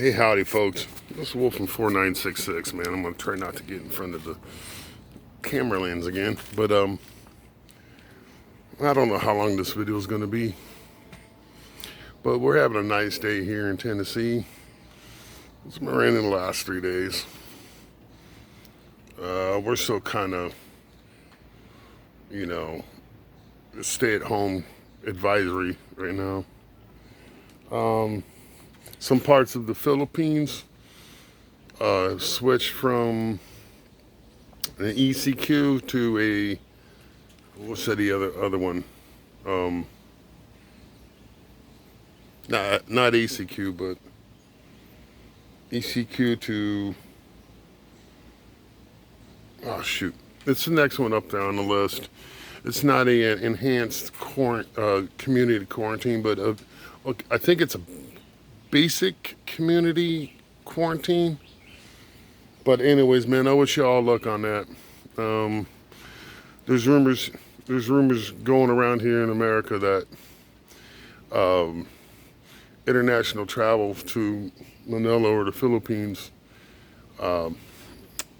Hey, howdy, folks. This is Wolf from 4966, man. I'm going to try not to get in front of the camera lens again. But, I don't know how long this video is going to be. But we're having a nice day here in Tennessee. It's been raining the last 3 days. We're still kind of, stay-at-home advisory right now. Some parts of the Philippines switched from an ECQ to what's that the other one? Not ECQ, but ECQ to, oh shoot, it's the next one up there on the list. It's not an enhanced community quarantine, but I think it's a basic community quarantine. But anyways, man, I wish you all luck on that. There's rumors going around here in America that international travel to Manila or the Philippines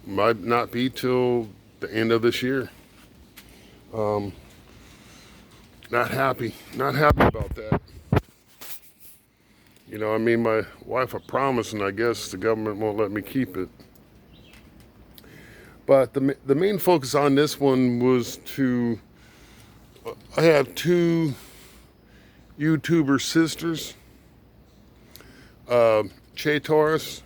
might not be till the end of this year. Not happy about that. I made my wife a promise, and I guess the government won't let me keep it. But the main focus on this one was I have two YouTuber sisters, Taurus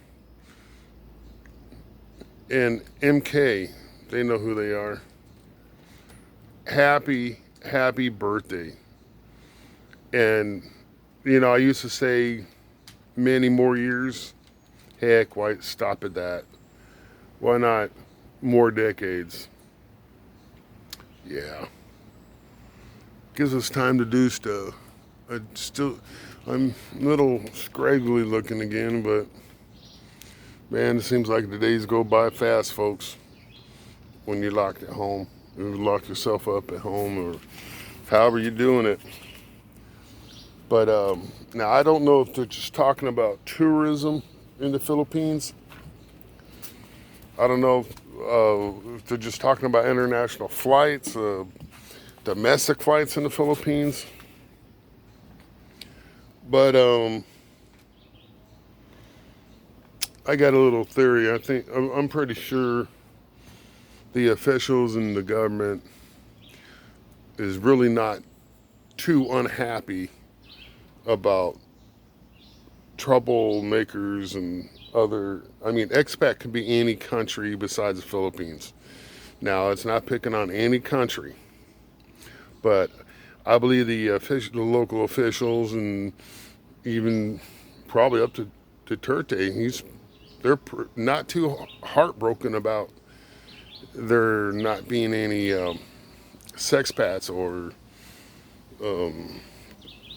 and MK. They know who they are. Happy birthday. And, I used to say many more years. Heck, why stop at that? Why not more decades? Yeah. Gives us time to do stuff. I'm a little scraggly looking again, but man, it seems like the days go by fast, folks, when you're locked at home. You lock yourself up at home or however you're doing it. But now I don't know if they're just talking about tourism in the Philippines. I don't know if they're just talking about international flights, domestic flights in the Philippines. But I got a little theory. I'm pretty sure the officials in the government is really not too unhappy about troublemakers and expat could be any country besides the Philippines. Now, it's not picking on any country, but I believe the local officials, and even probably up to Duterte, they're not too heartbroken about there not being any sexpats or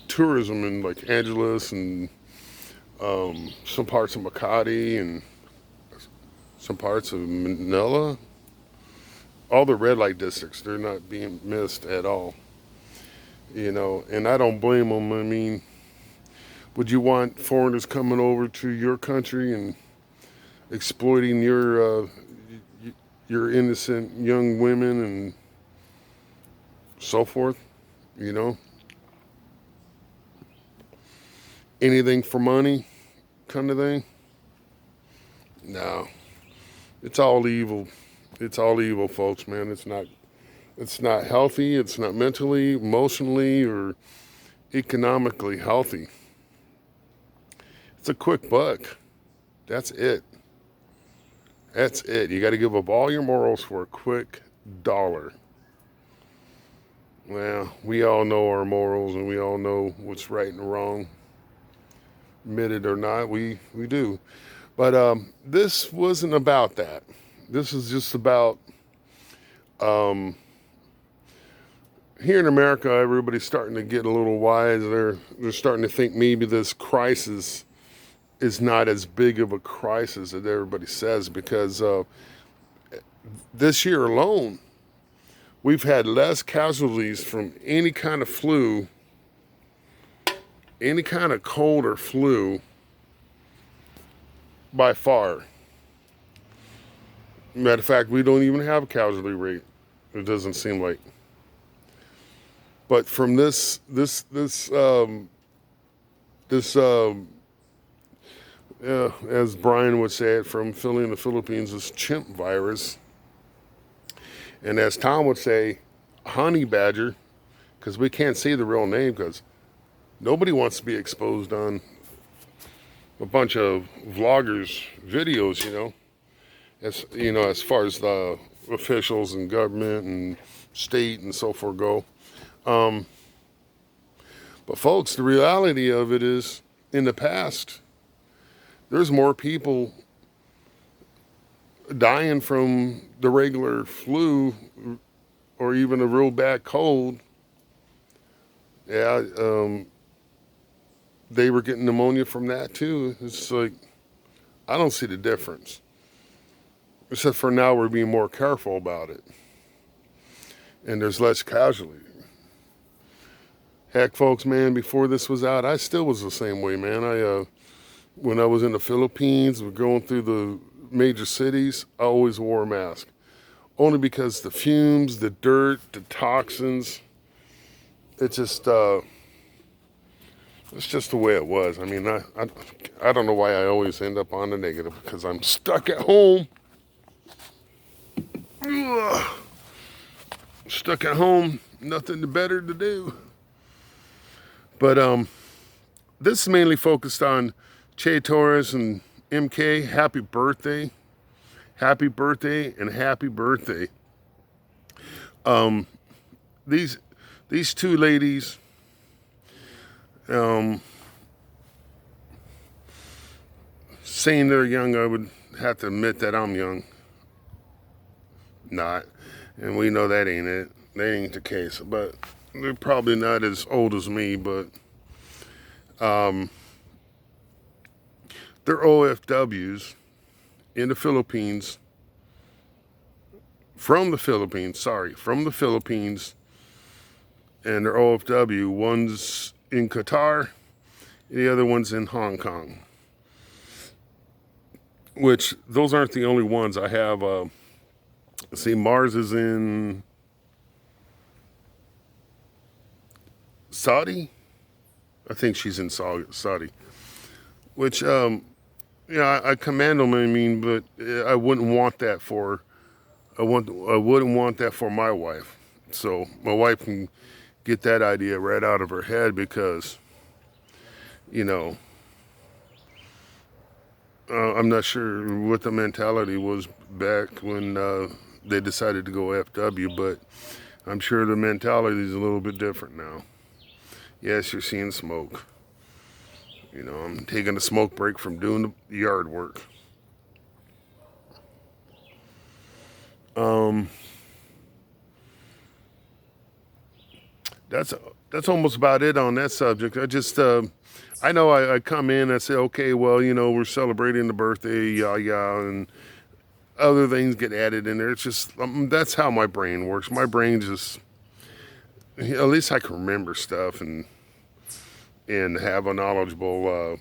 tourism in like Angeles and some parts of Makati and some parts of Manila. All the red light districts, they're not being missed at all. And I don't blame them. I mean, would you want foreigners coming over to your country and exploiting your innocent young women and so forth? Anything for money kind of thing? No. It's all evil. It's all evil, folks, man. It's not healthy. It's not mentally, emotionally, or economically healthy. It's a quick buck. That's it. That's it. You got to give up all your morals for a quick dollar. Well, we all know our morals, and we all know what's right and wrong. Admit it or not, we do. But this wasn't about that. This is just about here in America, everybody's starting to get a little wise. They're starting to think maybe this crisis is not as big of a crisis as everybody says, because this year alone, we've had less casualties from any kind of flu, any kind of cold or flu by far. Matter of fact, we don't even have a casualty rate. It doesn't seem like. But from this as Brian would say it, from Philly in the Philippines, this chimp virus, and as Tom would say, honey badger, because we can't say the real name because nobody wants to be exposed on a bunch of vloggers' videos, as far as the officials and government and state and so forth go. But folks, the reality of it is, in the past, there's more people dying from the regular flu or even a real bad cold. Yeah, they were getting pneumonia from that too. It's like, I don't see the difference. Except for now we're being more careful about it. And there's less casualty. Heck, folks, man, before this was out, I still was the same way, man. When I was in the Philippines, we're going through the major cities, I always wore a mask. Only because the fumes, the dirt, the toxins, it's just the way it was. I mean, I don't know why I always end up on the negative, because I'm stuck at home. Ugh. Stuck at home, nothing better to do. But this is mainly focused on Chie, Taurus, and MK. Happy birthday. Happy birthday and happy birthday. These two ladies, saying they're young, I would have to admit that I'm young. Not. And we know that ain't it. That ain't the case. But they're probably not as old as me, but they're OFWs in the Philippines, from the Philippines, and they're OFW. One's in Qatar, the other one's in Hong Kong. Which, those aren't the only ones. I have, see, Mars is in Saudi? I think she's in Saudi. Which, I commend them, but I wouldn't want that for, I wouldn't want that for my wife. So my wife can get that idea right out of her head, because, I'm not sure what the mentality was back when they decided to go FW, but I'm sure the mentality is a little bit different now. Yes, you're seeing smoke. I'm taking a smoke break from doing the yard work. That's almost about it on that subject. I know I come in, I say, okay, well, we're celebrating the birthday, and other things get added in there. It's just, that's how my brain works. My brain just, at least I can remember stuff and have a knowledgeable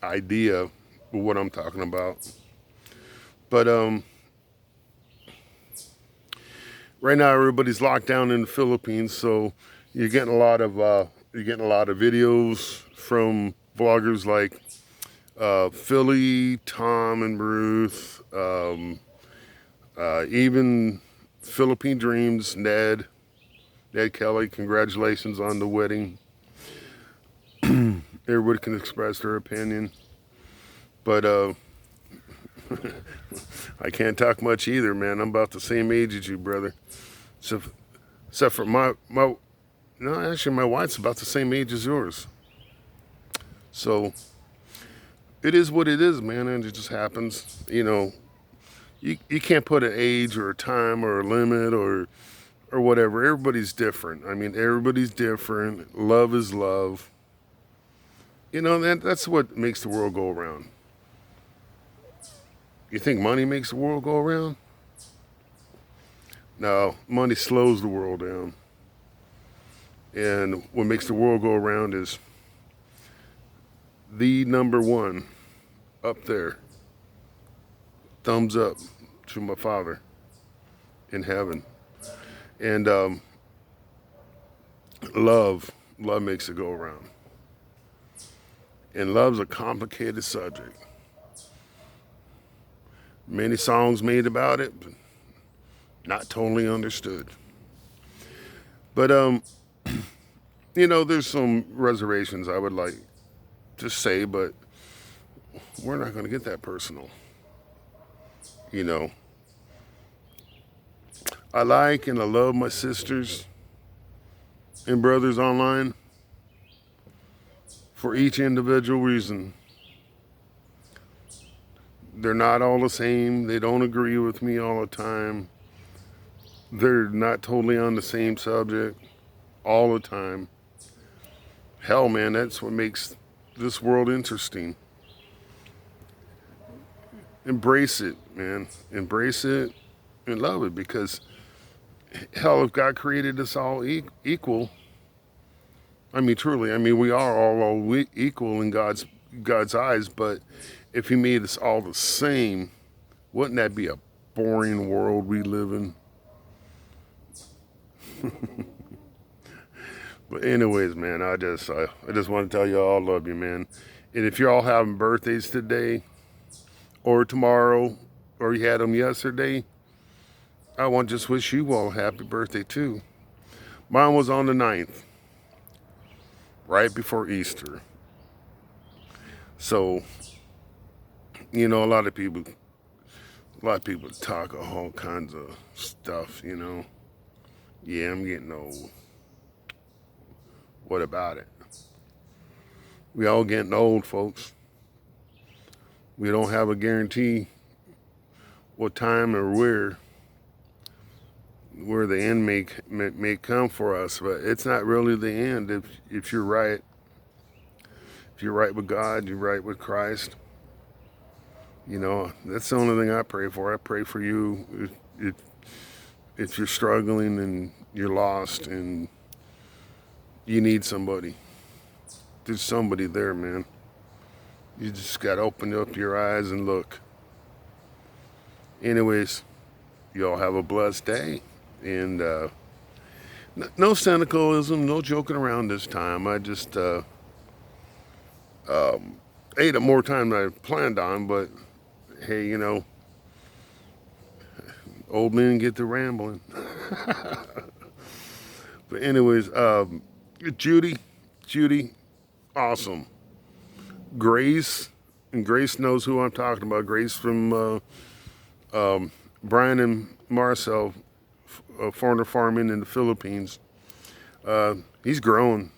idea of what I'm talking about. But right now everybody's locked down in the Philippines, so you're getting a lot of videos from vloggers like Philly, Tom, and Ruth, even Philippine Dreams, Ned Kelly. Congratulations on the wedding. Everybody can express their opinion, but I can't talk much either, man. I'm about the same age as you, brother. So, except for my wife's about the same age as yours. So it is what it is, man, and it just happens. You can't put an age or a time or a limit or whatever. Everybody's different. Everybody's different. Love is love. That's what makes the world go around. You think money makes the world go around? No, money slows the world down. And what makes the world go around is the number one up there, thumbs up to my Father in heaven. And love makes it go around. And love's a complicated subject. Many songs made about it, but not totally understood. But there's some reservations I would like to say, but we're not going to get that personal. I like and I love my sisters and brothers online for each individual reason. They're not all the same. They don't agree with me all the time. They're not totally on the same subject all the time. Hell, man, that's what makes this world interesting. Embrace it, man. Embrace it and love it, because hell, if God created us all equal, I mean, truly, I mean, we are all equal in God's eyes, but if he made us all the same, wouldn't that be a boring world we live in? But anyways, man, I just want to tell you all I love you, man. And if you're all having birthdays today or tomorrow, or you had them yesterday, I want to just wish you all a happy birthday too. Mine was on the 9th, right before Easter. So, a lot of people talk all kinds of stuff, Yeah, I'm getting old. What about it? We all getting old, folks. We don't have a guarantee what time or where the end may come for us, but it's not really the end if you're right. If you're right with God, you're right with Christ. That's the only thing I pray for. I pray for you if you're struggling and you're lost and you need somebody. There's somebody there, man. You just got to open up your eyes and look. Anyways, y'all have a blessed day. And no cynicalism, no joking around this time. I just ate it more time than I planned on, but hey, old men get to rambling. But anyways, Judy, awesome. Grace, and Grace knows who I'm talking about. Grace from Brian and Marcel, Foreigner Farming in the Philippines. He's grown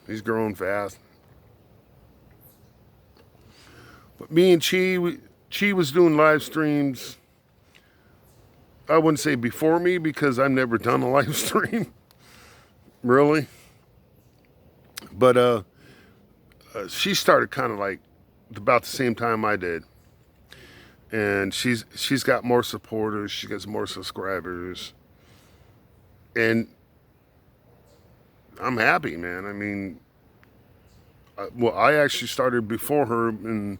fast. But me and Chie was doing live streams. I wouldn't say before me, because I've never done a live stream, really. But she started kind of like about the same time I did, and she's got more supporters. She gets more subscribers, and I'm happy, man. I mean, I actually started before her, and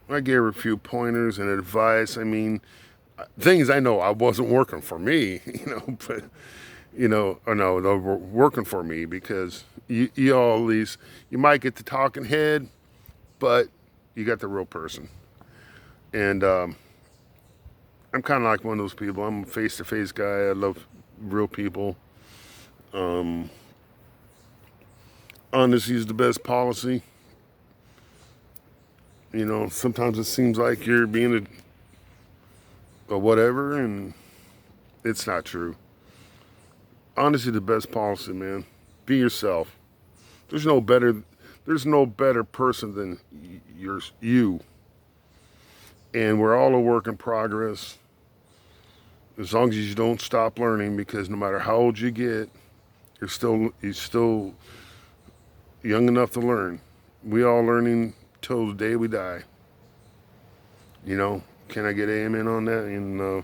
I gave her a few pointers and advice. I mean, things I know I wasn't working for me, but or no, they were working for me, because you all these, you might get the talking head, but you got the real person. And I'm kind of like one of those people. I'm a face-to-face guy. I love real people. Honesty is the best policy. Sometimes it seems like you're being a whatever, and it's not true. Honesty is the best policy, man. Be yourself. There's no better person than you. And we're all a work in progress. As long as you don't stop learning, because no matter how old you get, you're still young enough to learn. We all learning till the day we die. Can I get an amen on that? And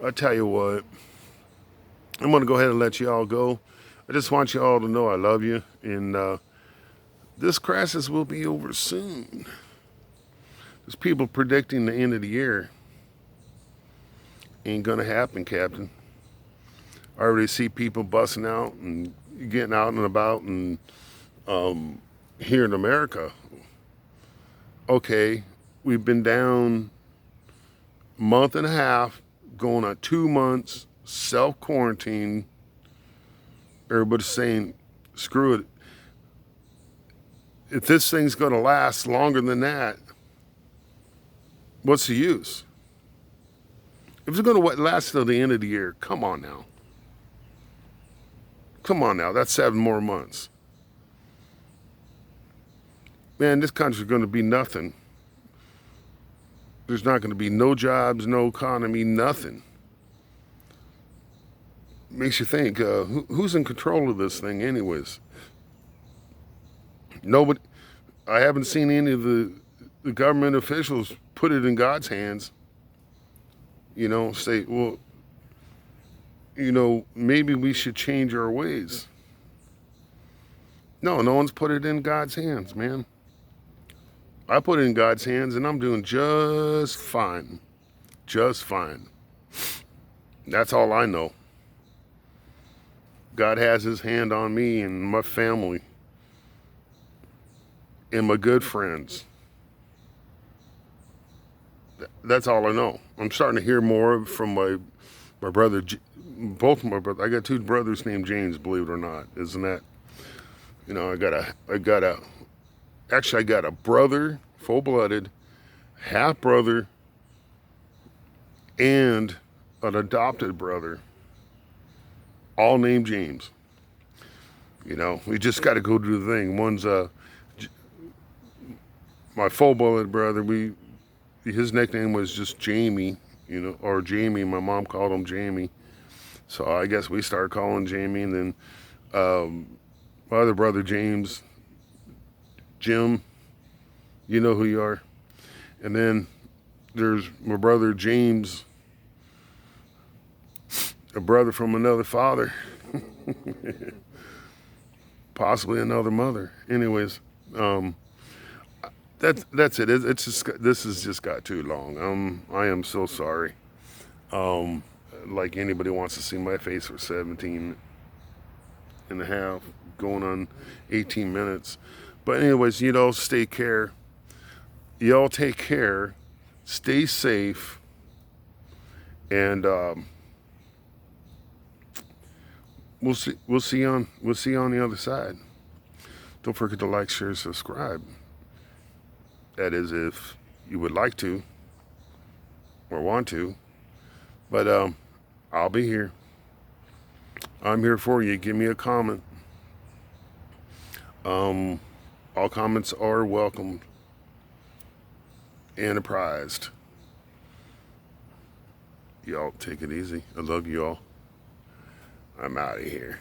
I tell you what, I'm going to go ahead and let you all go. I just want you all to know I love you, and this crisis will be over soon. There's people predicting the end of the year. Ain't gonna happen, Captain. I already see people busting out and getting out and about, and here in America, okay, we've been down a month and a half, going on 2 months, self-quarantine. Everybody's saying, screw it. If this thing's gonna last longer than that, what's the use? If it's gonna last till the end of the year, come on now. Come on now, that's 7 more months. Man, this country's gonna be nothing. There's not gonna be no jobs, no economy, nothing. Makes you think, who's in control of this thing anyways? Nobody. I haven't seen any of the government officials put it in God's hands. Say, well, maybe we should change our ways. No one's put it in God's hands, man. I put it in God's hands and I'm doing just fine. Just fine. That's all I know. God has his hand on me and my family and my good friends. That's all I know. I'm starting to hear more from my brother, both of my brothers. I got 2 brothers named James, believe it or not. Isn't that, I got a brother, full-blooded, half-brother, and an adopted brother, all named James. We just got to go do the thing. One's my full-blooded brother. His nickname was just Jamie, or Jamie. My mom called him Jamie. So I guess we started calling Jamie, and then my other brother, James, Jim, you know who you are. And then there's my brother, James, a brother from another father, possibly another mother. Anyways, that's it. This has just got too long. I am so sorry. Like anybody wants to see my face for 17 and a half, going on 18 minutes. But anyways, stay care. Y'all take care, stay safe, and we'll see you on the other side. Don't forget to like, share, subscribe. That is, if you would like to or want to. But I'll be here. I'm here for you. Give me a comment. All comments are welcomed and apprised. Y'all take it easy. I love you all. I'm out of here.